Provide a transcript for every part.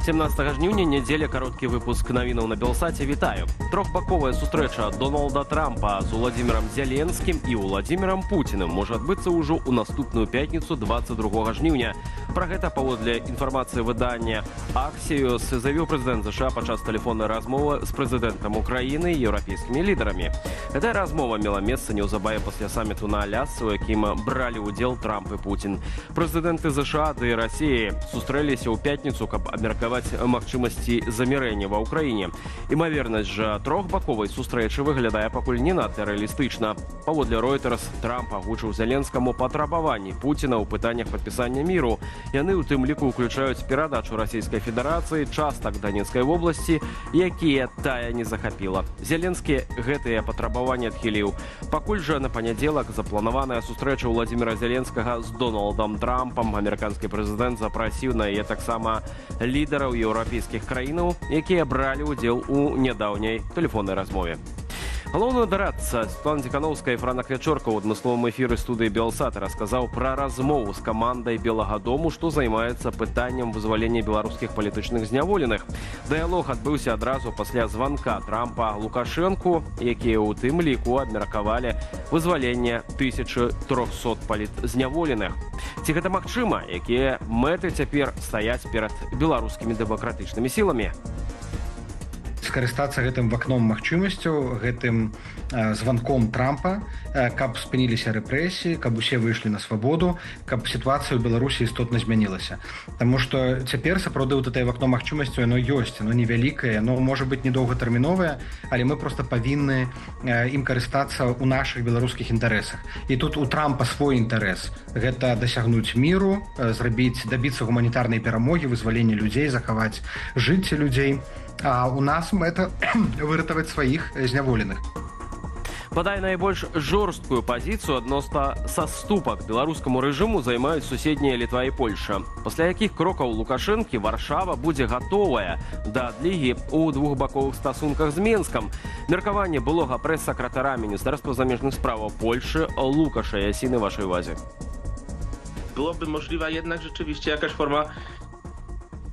17 жніўня, нядзеля, кароткі выпуск навінаў на Белсаце. Вітаю. Трохбаковая сустрэча Дональда Трампа з Уладзімірам Зеленскім і Уладзімірам Пуціным можа адбыцца ўжо ў наступную пятніцу 22 жніўня. Пра гэта паводле інфармацыі выдання Axios заявіў прэзідэнт США падчас тэлефоннай размовы з прэзідэнтам Украіны і еўрапейскімі лідарамі. Гэтая размова мела месца неўзабаве пасля саміту на Алясцы, у якім бралі ўдзел Трамп і Пуцін. Прэзідэнты США ды Расіі сустрэліся ў пятніцу, каб абмеркаваць магчымасці замірэння ва ўкраіне. Імавернасць жа трохбаковай сустрэчы выглядае пакуль не надта рэалістычна. Паводле Reuters, Трамп агучыў Зеленскаму патрабаванні Пуціна ў пытаннях падпісання міру. Яны ў тым ліку ўключаюць перадачу Расійскай Федэрацыі частак Данецкай вобласці, якія тая не захапіла. Зеленскі гэтыя патрабаванні адхіліў. Пакуль жа на панядзелак запланаваная сустрэча Уладзіміра Зеленскага з Дональдам Трампам. Амерыканскі прэзідэнт запрасіў на яе таксама лідараў еўрапейскіх краінаў, якія бралі ўдзел у нядаўняй тэлефоннай размове. Галоўны дарадца Светлана Тихановская і Франак Вячорка ў адмысловым эфіры студыі Белсат расказаў пра размову з камандай Белага дому, што займаецца пытаннем вызвалення беларускіх палітычных зняволеных. Дыялог адбыўся адразу пасля званка Трампа Лукашэнку, якія ў тым ліку абмеркавалі вызваленне 1300 палітзняволеных. Ці гэта магчыма, якія мэты цяпер стаяць перад беларускімі дэмакратычнымі сіламі? Скарыстацца гэтым вакном магчымасцяў, гэтым званком Трампа, каб спыніліся рэпрэсіі, каб усе выйшлі на свабоду, каб сітуацыя ў Беларусі істотна змянілася. Таму што цяпер сапраўды вот гэтае вакно магчымасцяў, яно ёсць, яно невялікае, яно можа быць недоўгатэрміновае, але мы проста павінны ім карыстацца ў нашых беларускіх інтарэсах. І тут у Трампа свой інтарэс. Гэта дасягнуць міру, дабіцца гуманітарнай перамогі, вызвалення людзей, захаваць жыцці людзей. А у нас мэта выратаваць сваіх зняволеных. Бадай найбольш жорсткую пазіцыю адносна саступак беларускаму рэжыму займаюць суседнія Літва і Польша. Пасля якіх крокаў Лукашэнкі Варшава будзе гатовая да адлігі ў двухбаковых стасунках з Менскам. Меркаванне былога прэс-сакратара Міністэрства замежных справаў Польшчы Лукаша Ясіны вашай увазе. Byłoby możliwa jednak rzeczywiście jakaś forma.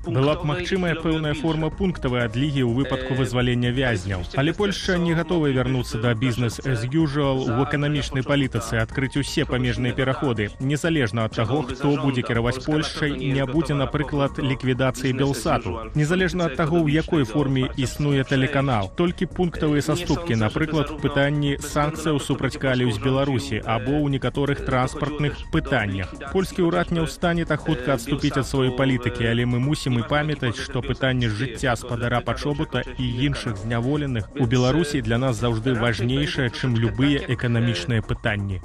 Была б магчымая пэўная форма пунктавай адлігі ў выпадку вызвалення вязняў. Але Польшча не гатовая вярнуцца да бізнес as usual у эканамічнай палітыцы, адкрыць усе памежныя пераходы. Незалежна ад таго, хто будзе кіраваць Польшчай, не будзе, напрыклад, ліквідацыі Белсату. Незалежна ад таго, ў якой форме існуе тэлеканал. Толькі пунктавыя саступкі, напрыклад, у пытанні санкцыяў супраць калію з Беларусі або ў некаторых транспартных пытаннях. Польскі ўрад не ў стане так хутка адступіць ад сваёй палітыкі, але мы мусім і памятаць, што пытанне жыцця спадара Пачобута і іншых зняволеных у Беларусі для нас заўжды важнейшае, чым любыя эканамічныя пытанні.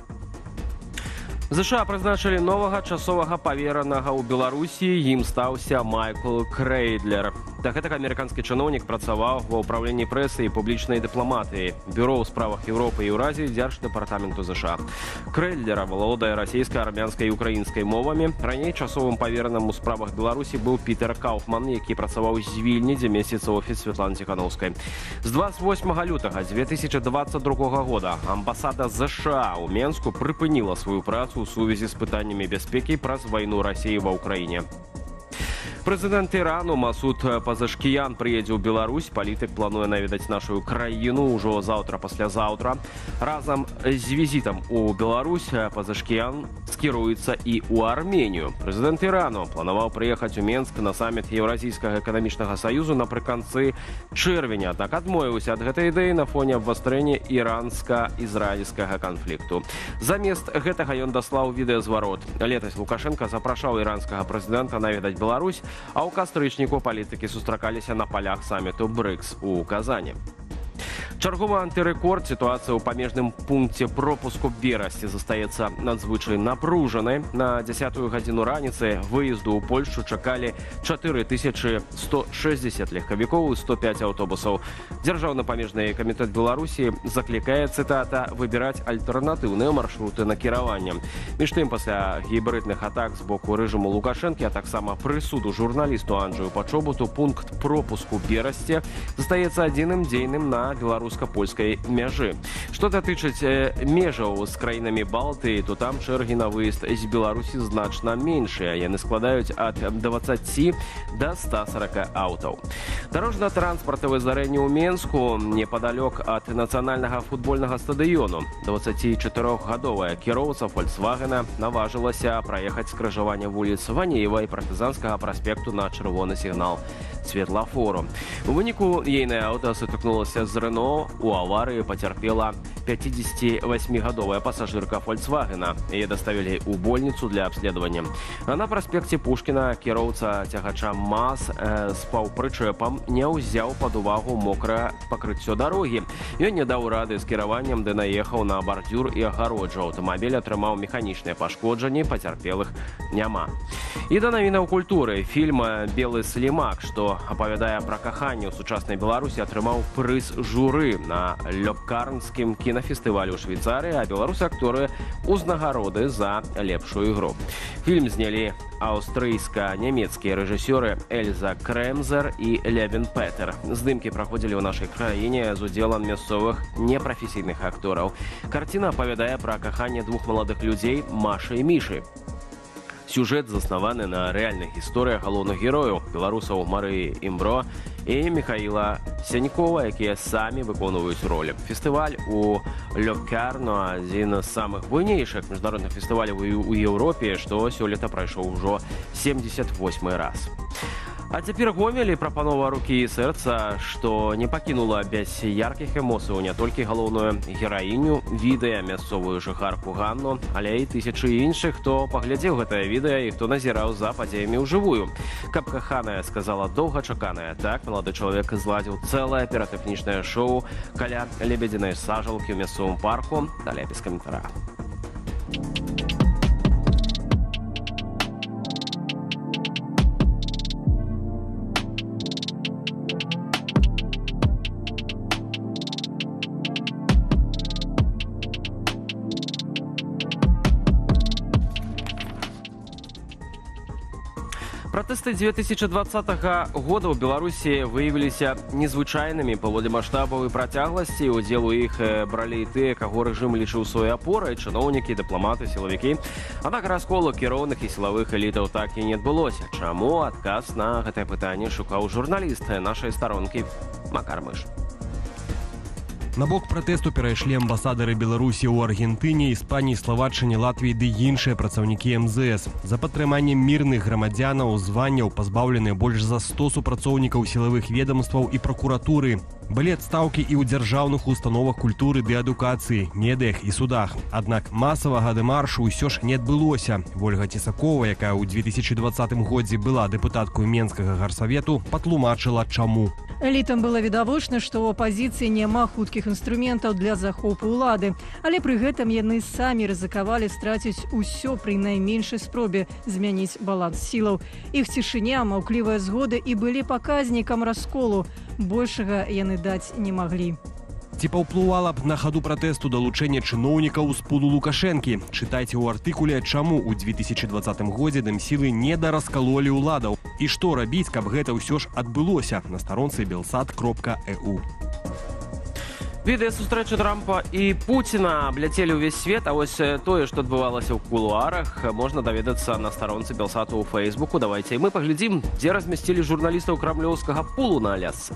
ЗША прызначылі новага часовага паверанага ў Беларусі, ім стаўся Майкл Крейдлер. Да гэтага амерыканскі чыноўнік працаваў ва ўпраўленні прэсы і публічнай дыпламатыі, бюро ў справах Еўропы і Еўразіі Дзярждэпартаменту ЗША. Крейдлер валодае расійскай, армянскай і украінскай мовамі. Раней часовым павераным у справах Беларусі быў Пітер Кауфман, які працаваў з Вільні, дзе месціцца офіс Светланы Тихановскай. З 28 лютага 2022 года амбасада ЗША ў Менску прыпыніла сваю працу у сувязі з пытаннямі бяспекі праз вайну Расіі ва ўкраіне. Прэзідэнт Ірану Масуд Пазашкіян прыедзе ў Беларусь. Палітык плануе наведаць нашу краіну ўжо заўтра-паслязаўтра. Разам з візітам у Беларусь Пазашкіян скіруецца і ў Арменію. Прэзідэнт Ірану планаваў прыехаць у Менск на саміт Еўразійскага эканамічнага саюзу напрыканцы чэрвеня, аднак адмовіўся ад гэтай ідэі на фоне абвастрэння іранска-ізраільскага канфлікту. Замест гэтага ён даслаў відэазварот. Летась Лукашенка запрашаў іранскага прэзідэнта наведаць Беларусь, а ў кастрычніку палітыкі сустракаліся на палях саміту БРИКС у Казані. Чарговы антырэкорд. Сітуацыя ў памежным пункце пропуску Берасці застаецца надзвычай напружанай. На 10-ю гадзіну раніцы выезду ў Польшчу чакалі 4160 легкавікоў і 105 аўтобусаў. Дзяржаўны памежны камітэт Беларусі заклікае, цытата, выбіраць альтэрнатыўныя маршруты накіравання. Між тым, пасля гібрыдных атак з боку рэжыму Лукашэнкі, а таксама прысуду журналісту Анджэю Пачобуту, пункт пропуску Берасці застаецца адзіным дзейным на беларускім беларуска-польскай мяжы. Што датычыць межаў з краінамі Балтыі, то там чэргі на выезд з Беларусі значна меншыя. Яны складаюць ад 20 до 140 аўтаў. Дарожна-транспартавае здарэнне ў Менску непадалёк ад нацыянальнага футбольнага стадыёну. 24-гадовая кіроўца Volkswagena наважылася праехаць скрыжаванне вуліц Ванеева і Партызанскага праспекту на чырвоны сігнал светлафору. У выніку ейнае аўта сутыкнулася з Рено. У аварыі пацярпела 58-гадовая пасажырка Volkswagena. Яе даставілі ў больніцу для абследавання. А на праспекце Пушкіна кіроўца цягача МАЗ з паўпрычэпам не ўзяў пад увагу мокрае пакрыццё дарогі. Ён не даў рады з кіраваннем, ды наехаў на бардзюр і агароджу. Аўтамабіль атрымаў механічныя пашкоджанні, пацярпелых няма. І да навінаў культуры. Фільм «Белы слімак», што апавядае пра каханне ў сучаснай Беларусі, атрымаў прыз журы на Лёккарнскім кінафестывалі ў Швейцарыі, а беларусы-акторы узнагароды за лепшую ігру. Фільм знялі аўстрыйска-нямецкія рэжысёры Эльза Крэмзер і Левін Петер. Здымкі праходзілі ў нашай краіне з удзелам мясцовых непрафесійных актораў. Карціна апавядае пра каханне двух маладых людзей Машы і Мішы. Сюжэт заснаваны на рэальных гісторыях галоўных герояў, беларусаў Марыі Імбро і Михаіла Сянькова, якія самі выконваюць ролі. Фестываль у Лёккарно адзін з самых буйнейшых міжнародных фестываляў у Еўропе, што сёлета прайшоў ужо 78 раз. А цяпер Гомель і прапанова рукі і сэрца, што не пакінула без яркіх эмоцыяў не толькі галоўную гераіню відэа, мясцовую жыхарку Ганну, але і тысячы іншых, хто паглядзеў гэтае відэа і хто назіраў за падзеямі ўжывую. Каб каханая сказала доўгачаканае, так малады чалавек зладзіў цэлае піратэхнічнае шоу каля лебедзінай сажалкі ў мясцовым парку. Далей без каментара. Пратэсты 2020 года ў Беларусі выявіліся незвычайнымі паводле маштабаў і працягласці. Удзел у іх бралі і тыя, каго рэжым лічыў сваёй апорай, чыноўнікі, дыпламаты, сілавікі. Аднак расколу кіроўных і сілавых элітаў так і не адбылося. Чаму? Адказ на гэтае пытанне шукаў журналіст нашай старонкі Макар Мыш. На бок пратэсту перайшлі амбасадары Беларусі ў Аргентыне, Іспаніі, Славаччыне, Латвіі ды іншыя працаўнікі МЗС. За падтрыманнем мірных грамадзянаў званняў пазбаўлены больш за 100 супрацоўнікаў сілавых ведамстваў і пракуратуры. Былі адстаўкі і ў дзяржаўных установах культуры ды адукацыі, медыях і судах. Аднак масавага дэмаршу ўсё ж не адбылося. Вольга Цесакова, якая ў 2020 годзе была дэпутаткаю Менскага гарсавету, патлумачыла чаму. Элітам было відавочна, што ў апазіцыі няма хуткіх інструментаў для захопу ўлады, але пры гэтым яны самі рызыкавалі страціць усё пры найменшай спробе змяніць баланс сілаў. Іх цішыня, маўклівыя згоды і былі паказнікам расколу. Большага яны даць не маглі. Ці паўплывала б на хаду пратэсту далучэнне чыноўнікаў з пулу Лукашэнкі? Чытайце ў артыкуле, чаму ў 2020 годзе дэмсілы не дараскалолі ўладаў. І што рабіць, каб гэта ўсё ж адбылося, на старонцы belsat.eu. Відэа сустрэчы Трампа і Пуціна абляцелі ўвесь свет, а вось тое, што адбывалася ў кулуарах, можна даведацца на старонцы Белсату ў Фейсбуку. Давайце мы паглядзім, дзе размясцілі журналістаў крамлёўскага пулу на Алясцы.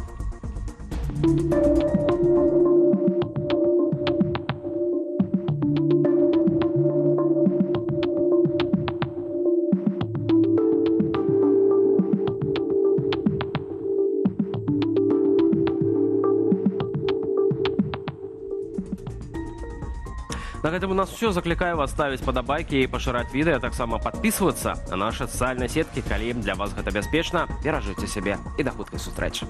На гэтым у нас все. Заклікаю вас ставіць падабайкі і пашыраць відэа, таксама падпісвацца на нашы сацыяльныя сеткі, калі для вас гэта бяспечна. Беражыце сябе і да хуткай сустрэчы.